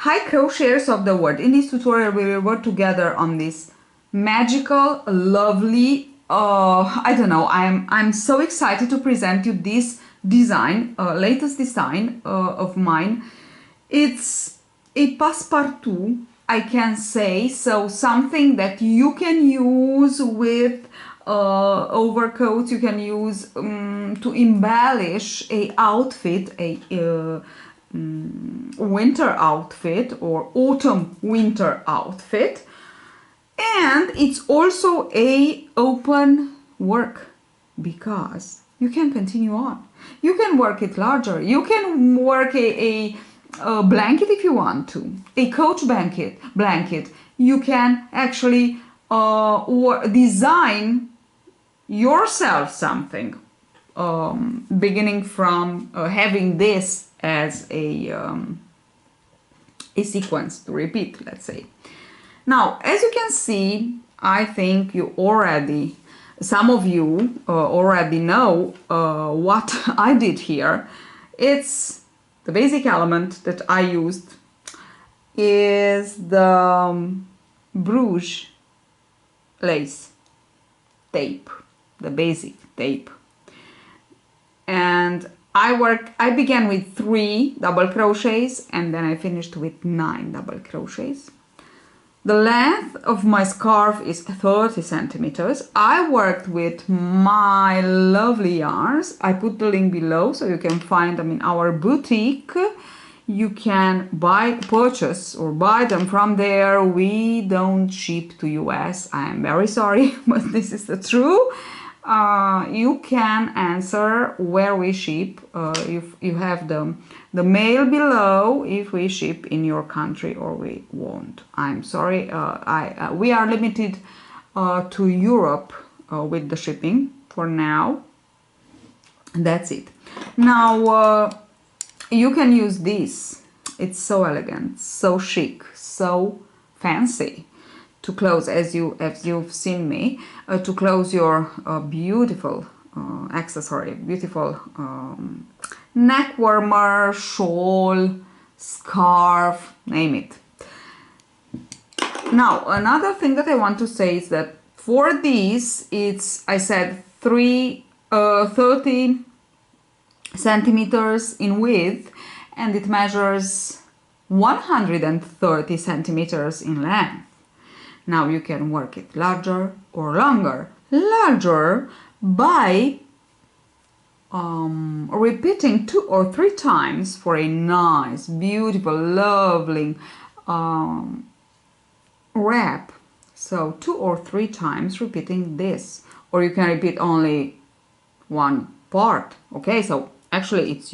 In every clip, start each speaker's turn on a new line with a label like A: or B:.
A: Hi crocheters of the world. In this tutorial we will work together on this magical, lovely, I don't know, I'm so excited to present you this design, latest design of mine. It's a passepartout, I can say, so something that you can use with overcoats, you can use to embellish a outfit, a winter outfit or autumn winter outfit. And it's also a open work because you can continue on. You can work it larger. You can work a blanket if you want to, a coach blanket. You can actually design yourself something, beginning from having this as a sequence to repeat, let's say. Now, as you can see, I think you already, some of you already know what I did here. It's the basic element that I used is the Bruges lace tape, the basic tape. And I began with 3 double crochets and then I finished with 9 double crochets. The length of my scarf is 30 centimeters. I worked with my lovely yarns. I put the link below so you can find them in our boutique. You can purchase or buy them from there. We don't ship to US. I am very sorry, but this is the truth. You can answer where we ship. If you have the mail below, if we ship in your country or we won't. I'm sorry. We are limited to Europe with the shipping for now. That's it. Now you can use this. It's so elegant, so chic, so fancy. To close, as you've seen me, to close your beautiful accessory, beautiful neck warmer, shawl, scarf, name it. Now, another thing that I want to say is that for this, it's, I said, 30 centimeters in width, and it measures 130 centimeters in length. Now you can work it larger or longer. Larger by repeating 2 or 3 times for a nice, beautiful, lovely wrap. So 2 or 3 times repeating this. Or you can repeat only one part. Okay, so actually it's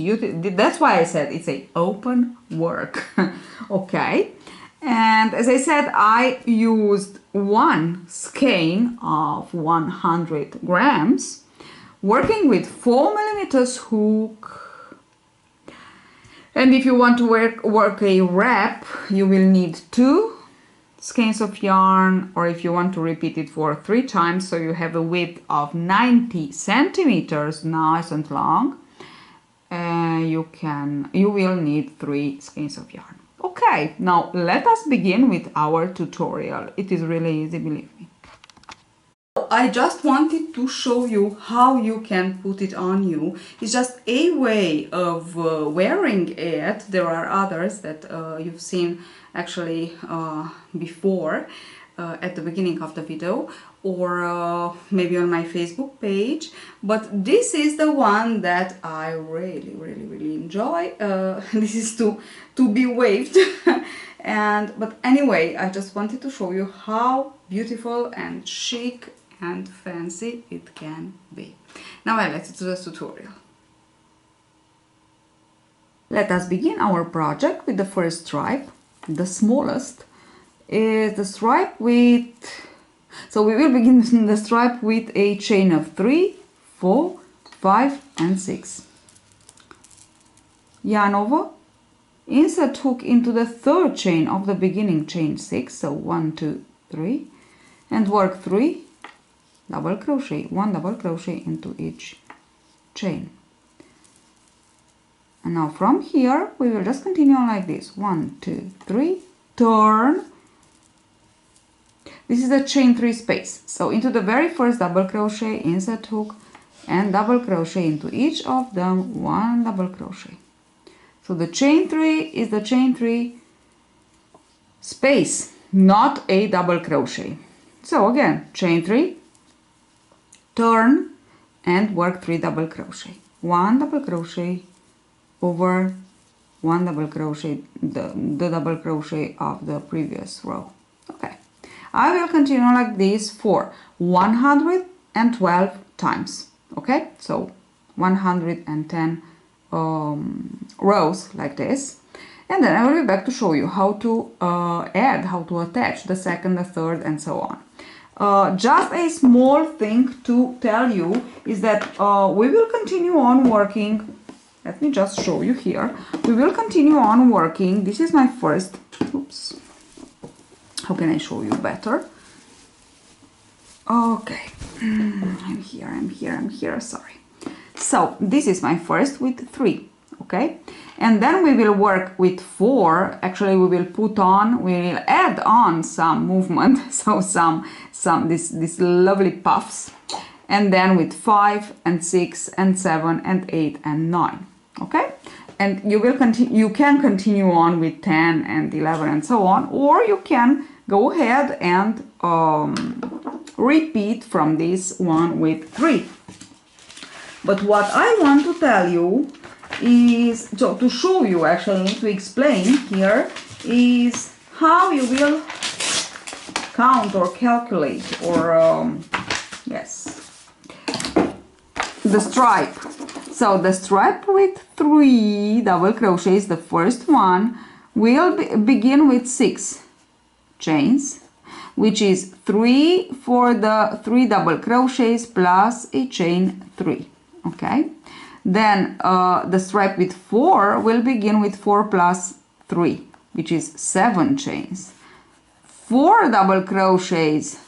A: that's why I said it's a open work. Okay. And as I said, I used one skein of 100 grams, working with 4 millimeters hook. And if you want to work a wrap, you will need 2 skeins of yarn, or if you want to repeat it for 3 times, so you have a width of 90 centimeters, nice and long, you will need 3 skeins of yarn. Okay, now let us begin with our tutorial. It is really easy, believe me. I just wanted to show you how you can put it on you. It's just a way of wearing it. There are others that you've seen actually before at the beginning of the video, or maybe on my Facebook page, but this is the one that I really enjoy. This is to be waved. But anyway, I just wanted to show you how beautiful and chic and fancy it can be. Now let's do the tutorial. Let us begin our project with the first stripe. The smallest is the stripe with, so we will begin the stripe with a chain of 3, 4, 5 and 6. Yarn over, insert hook into the 3rd chain of the beginning chain 6, so 1, 2, 3, and work 3 double crochet, 1 double crochet into each chain. And now from here we will just continue on like this. 1, 2, 3, turn. This is a chain 3 space. So into the very first double crochet, insert hook, and double crochet into each of them, 1 double crochet. So the chain 3 is the chain 3 space, not a double crochet. So again, chain 3, turn, and work 3 double crochet. 1 double crochet over 1 double crochet, the double crochet of the previous row. Okay, I will continue like this for 112 times. Okay, so 110 rows like this, and then I will be back to show you how to add, how to attach the second, the third, and so on. Just a small thing to tell you is that we will continue on working. Let me just show you here. We will continue on working. This is my first, oops, how can I show you better? Okay, I'm here, sorry. So this is my first with 3, okay? And then we will work with 4. Actually, we will add on some movement, so this lovely puffs. And then with 5 and 6 and 7 and 8 and 9, okay? And you can continue on with 10 and 11 and so on, or you can go ahead and repeat from this one with 3. But what I want to tell you is, so to show you actually, to explain here, is how you will count or calculate or, yes, the stripe. So the stripe with 3 double crochets, the first one, will begin with 6 chains, which is 3 for the 3 double crochets plus a chain 3. Okay, then the stripe with 4 will begin with 4 plus 3, which is 7 chains, 4 double crochets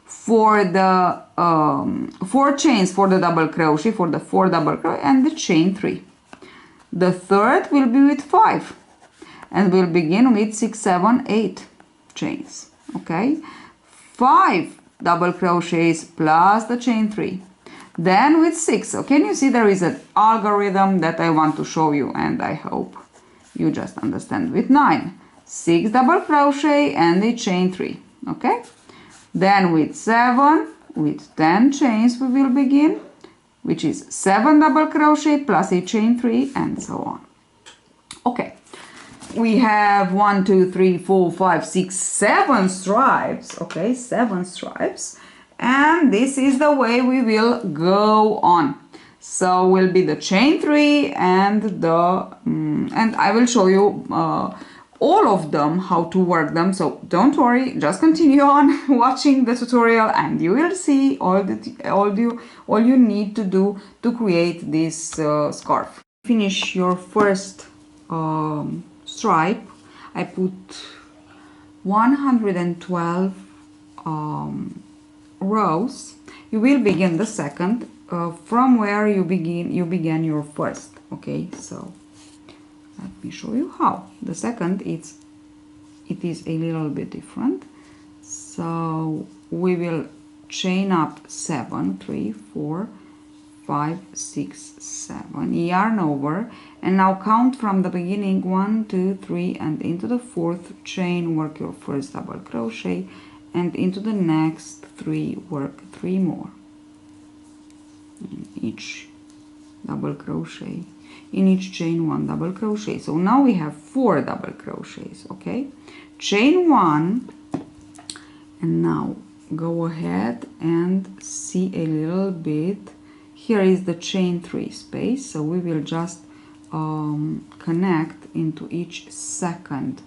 A: for the 4 chains for the double crochet, for the 4 double crochet, and the chain 3. The third will be with 5 and will begin with 6, 7, 8 chains. Okay, 5 double crochets plus the chain 3. Then with 6, so can you see there is an algorithm that I want to show you, and I hope you just understand. With 9, 6 double crochet and a chain 3. Okay, then with 7, with 10 chains we will begin, which is 7 double crochet plus a chain 3, and so on. Okay, we have 1, 2, 3, 4, 5, 6, 7 stripes. Okay, 7 stripes. And this is the way we will go on. So will be the chain 3 and the and I will show you all of them, how to work them. So don't worry, just continue on watching the tutorial and you will see all you need to do to create this scarf. Finish your first stripe. I put 112 rows. You will begin the second from where you began your first. Okay, so let me show you how. The second it is a little bit different. So we will chain up 7, 3, 4, 5, 6, 7, yarn over, and now count from the beginning 1, 2, 3, and into the 4th chain work your first double crochet, and into the next 3 work 3 more in each double crochet, in each chain 1 double crochet. So now we have 4 double crochets. Okay, chain 1, and now go ahead and see a little bit. Here is the chain 3 space, so we will just connect into each second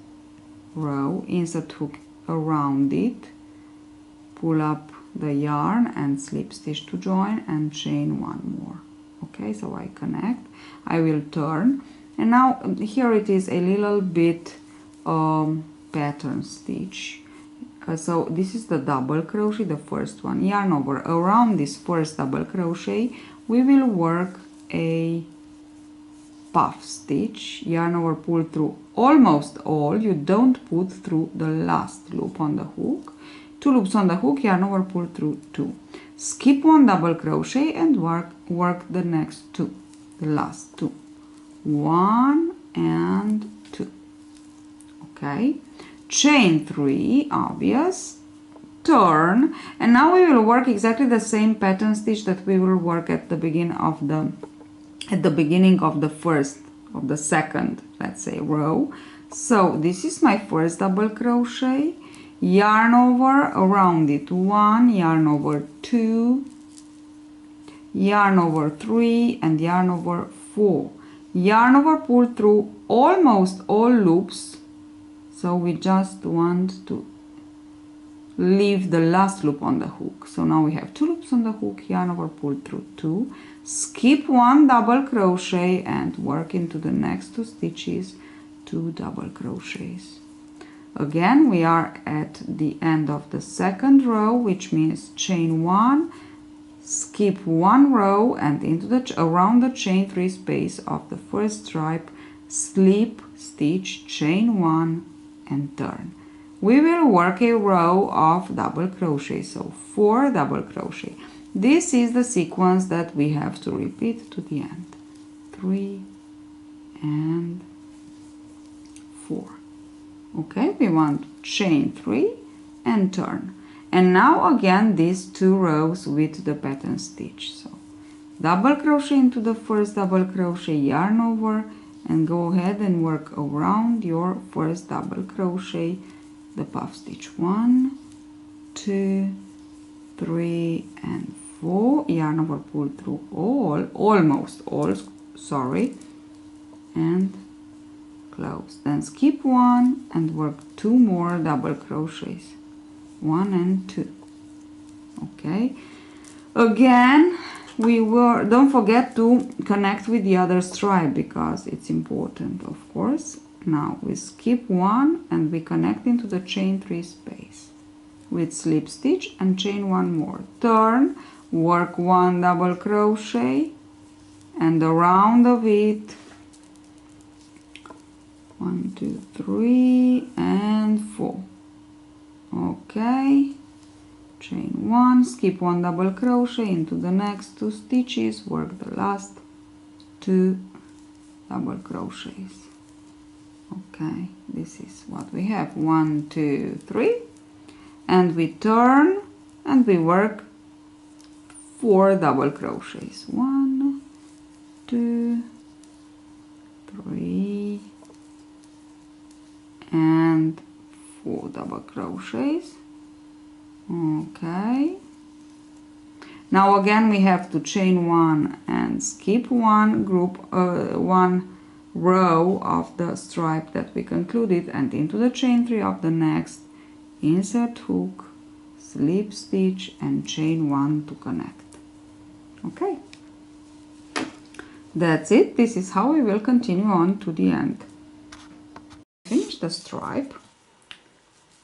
A: row, insert hook around it, pull up the yarn and slip stitch to join, and chain 1 more. Okay, so I connect, I will turn, and now here it is a little bit pattern stitch. So this is the double crochet, the first one, yarn over. Around this first double crochet we will work a puff stitch, yarn over, pull through almost all, you don't put through the last loop on the hook, 2 loops on the hook, yarn over, pull through 2, skip 1 double crochet and work the next 2, the last 2, 1 and 2, okay, chain 3, obvious, turn, and now we will work exactly the same pattern stitch that we will work at the beginning of the second, let's say, row. So this is my first double crochet, yarn over, around it 1, yarn over 2, yarn over 3 and yarn over 4, yarn over, pull through almost all loops, so we just want to leave the last loop on the hook. So now we have 2 loops on the hook, yarn over, pull through 2, skip 1 double crochet and work into the next 2 stitches 2 double crochets. Again, we are at the end of the second row, which means chain 1, skip 1 row and into the around the chain 3 space of the first stripe, slip stitch, chain 1 and turn. We will work a row of double crochet, so 4 double crochet. This is the sequence that we have to repeat to the end. 3 and 4. Okay, we want chain 3 and turn. And now again these 2 rows with the pattern stitch. So double crochet into the first double crochet, yarn over, and go ahead and work around your first double crochet the puff stitch. 1, 2, 3 and 4, yarn over, pull through almost all, sorry, and close. Then skip 1 and work 2 more double crochets, 1 and 2. Okay, again don't forget to connect with the other stripe because it's important, of course. Now we skip 1 and we connect into the chain 3 space with slip stitch and chain 1 more, turn, work 1 double crochet and around of it 1, 2, 3 and 4. Okay, chain 1, skip 1 double crochet into the next 2 stitches, work the last 2 double crochets. Okay, this is what we have, 1, 2, 3, and we turn and we work 4 double crochets, 1, 2, 3 and 4 double crochets. Okay, now again we have to chain 1 and skip 1 group, 1 row of the stripe that we concluded and into the chain 3 of the next, insert hook, slip stitch and chain 1 to connect. Okay, that's it. This is how we will continue on to the end. Finish the stripe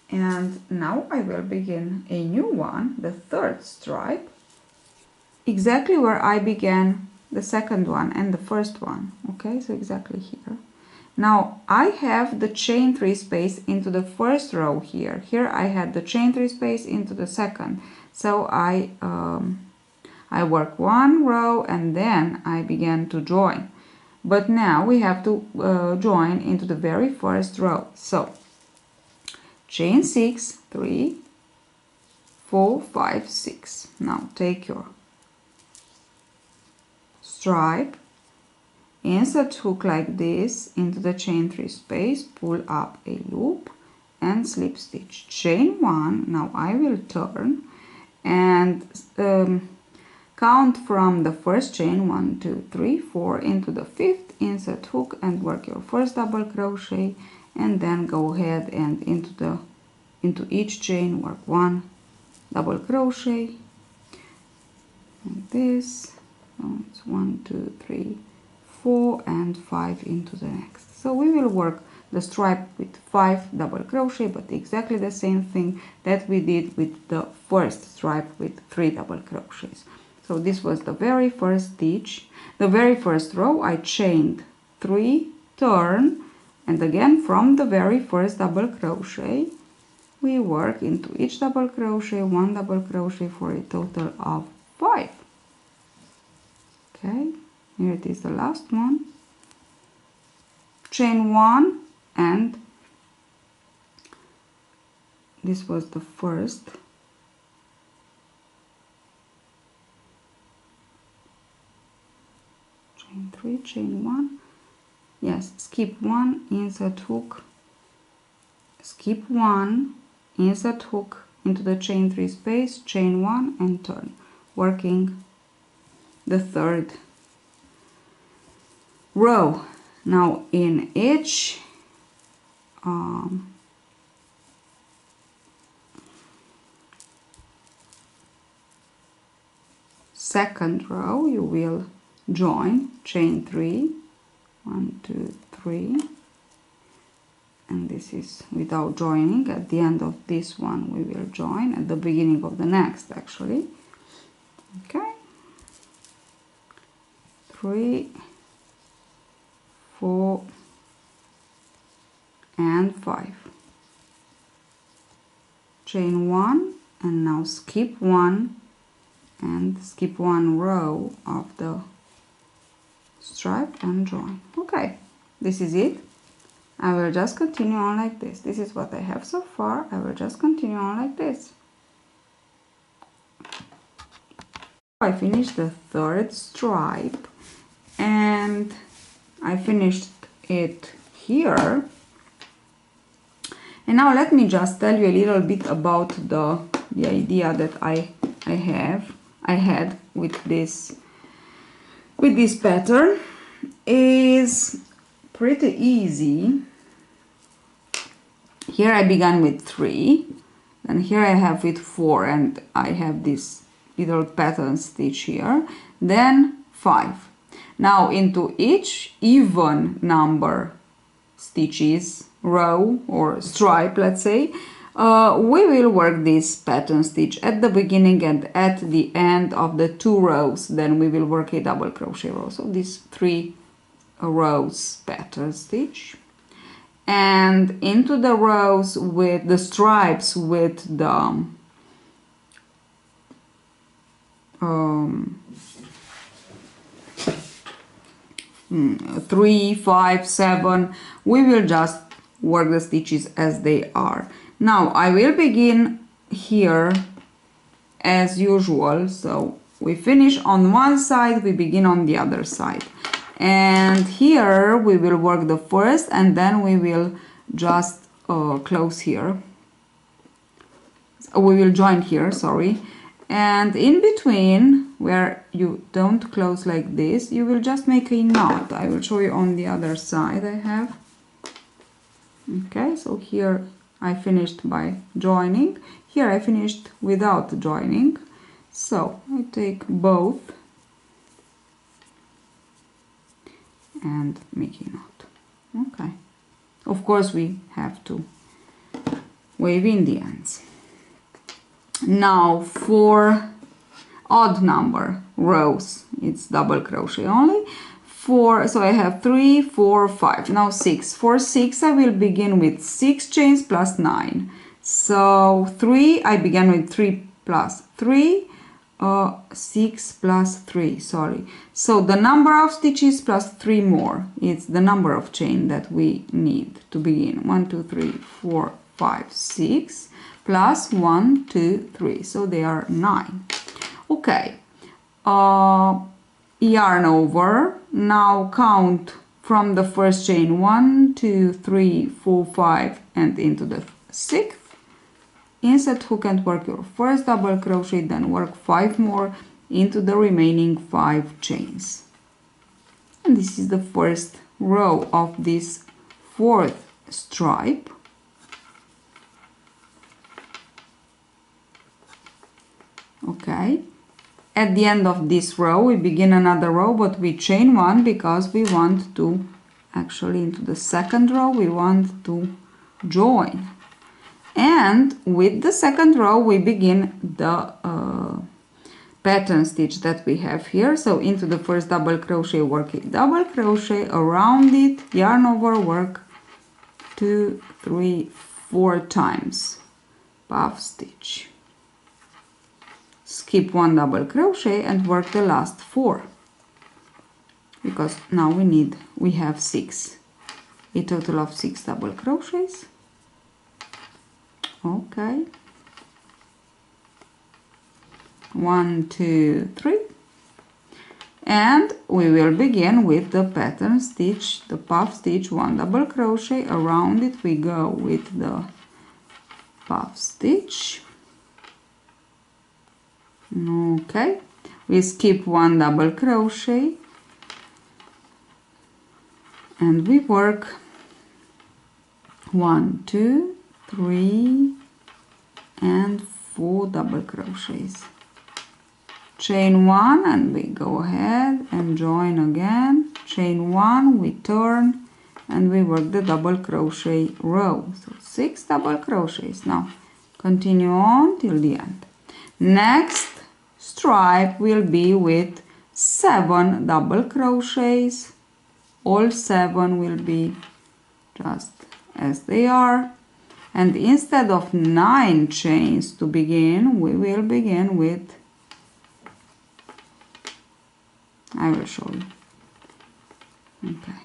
A: and now I will begin a new one, the third stripe, exactly where I began the second one and the first one. Okay, so exactly here. Now I have the chain 3 space into the first row here. Here I had the chain 3 space into the second. So I work 1 row and then I began to join. But now we have to join into the very first row. So chain 6, 3, 4, 5, 6. Now take your stripe, insert hook like this into the chain 3 space, pull up a loop and slip stitch, chain 1. Now I will turn and count from the first chain 1, 2, 3, 4 into the 5th, insert hook and work your first double crochet and then go ahead and into each chain work 1 double crochet like this. So it's 1, 2, 3, 4 and 5 into the next. So we will work the stripe with 5 double crochet, but exactly the same thing that we did with the first stripe with 3 double crochets. So this was the very first stitch, the very first row. I chained 3, turn, and again from the very first double crochet we work into each double crochet 1 double crochet for a total of 5. Okay, here it is, the last one. Chain 1, and this was the first. Chain 3, chain 1. Yes, skip 1, insert hook, skip 1, insert hook into the chain 3 space, chain 1 and turn, working the third row. Now in each second row you will join chain 3, 1, 2, 3, and this is without joining. At the end of this one we will join, at the beginning of the next actually. Okay, 3, 4 and 5, chain 1, and now skip 1 and skip 1 row of the stripe and join. Okay, this is it. I will just continue on like this. This is what I have so far. I will just continue on like this. I finished the third stripe and I finished it here. And now let me just tell you a little bit about the idea that I had with this pattern. Is pretty easy. Here I began with 3, and here I have with 4, and I have this little pattern stitch here, then 5. Now into each even number stitches, row or stripe, let's say, we will work this pattern stitch at the beginning and at the end of the 2 rows. Then we will work a double crochet row. So these 3 rows pattern stitch, and into the rows with the stripes with the 3, 5, 7, we will just work the stitches as they are. Now I will begin here as usual, so we finish on one side, we begin on the other side, and here we will work the first, and then we will just close here, we will join here, sorry, and in between where you don't close like this, you will just make a knot. I will show you on the other side. I have, okay, so here I finished by joining, here I finished without joining, so I take both and make a knot. Okay, of course we have to wave in the ends. Now for odd number rows, it's double crochet only. So I have 3, 4, 5, now 6. For 6 I will begin with 6 chains plus 9. So 3, I began with 3 plus 3, 6 plus 3, sorry. So the number of stitches plus 3 more, it's the number of chain that we need to begin. 1, 2, 3, 4, 5, 6 plus 1, 2, 3, so they are 9. Okay, yarn over. Now count from the first chain 1, 2, 3, 4, 5 and into the 6th. Insert hook and work your first double crochet, then work 5 more into the remaining 5 chains. And this is the first row of this 4th stripe. Okay. At the end of this row we begin another row, but we chain 1 because we want to, actually into the 2nd row we want to join, and with the 2nd row we begin the pattern stitch that we have here. So into the first double crochet, work a double crochet around it, yarn over, work 2, 3, 4 times, puff stitch, skip 1 double crochet and work the last 4, because now we have 6, a total of 6 double crochets. Okay, 1, 2, 3, and we will begin with the pattern stitch, the puff stitch, 1 double crochet around it. We go with the puff stitch. Okay, we skip 1 double crochet and we work 1, 2, 3 and 4 double crochets, chain 1 and we go ahead and join again, chain 1, we turn and we work the double crochet row, so 6 double crochets. Now continue on till the end. Next stripe will be with 7 double crochets, all 7 will be just as they are, and instead of 9 chains to begin, we will begin with, I will show you. Okay,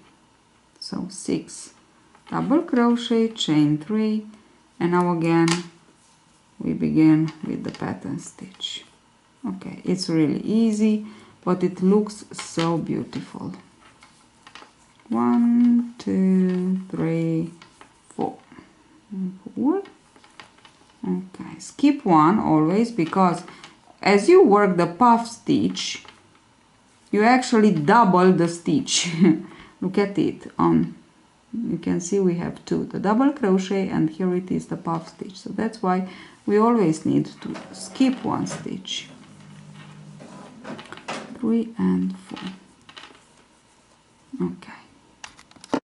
A: so 6 double crochet, chain 3, and now again we begin with the pattern stitch. Okay, it's really easy, but it looks so beautiful. 1, 2, 3, 4. Okay, skip 1 always, because as you work the puff stitch, you actually double the stitch. Look at it. You can see we have 2, the double crochet, and here it is the puff stitch. So that's why we always need to skip 1 stitch. 3 and 4.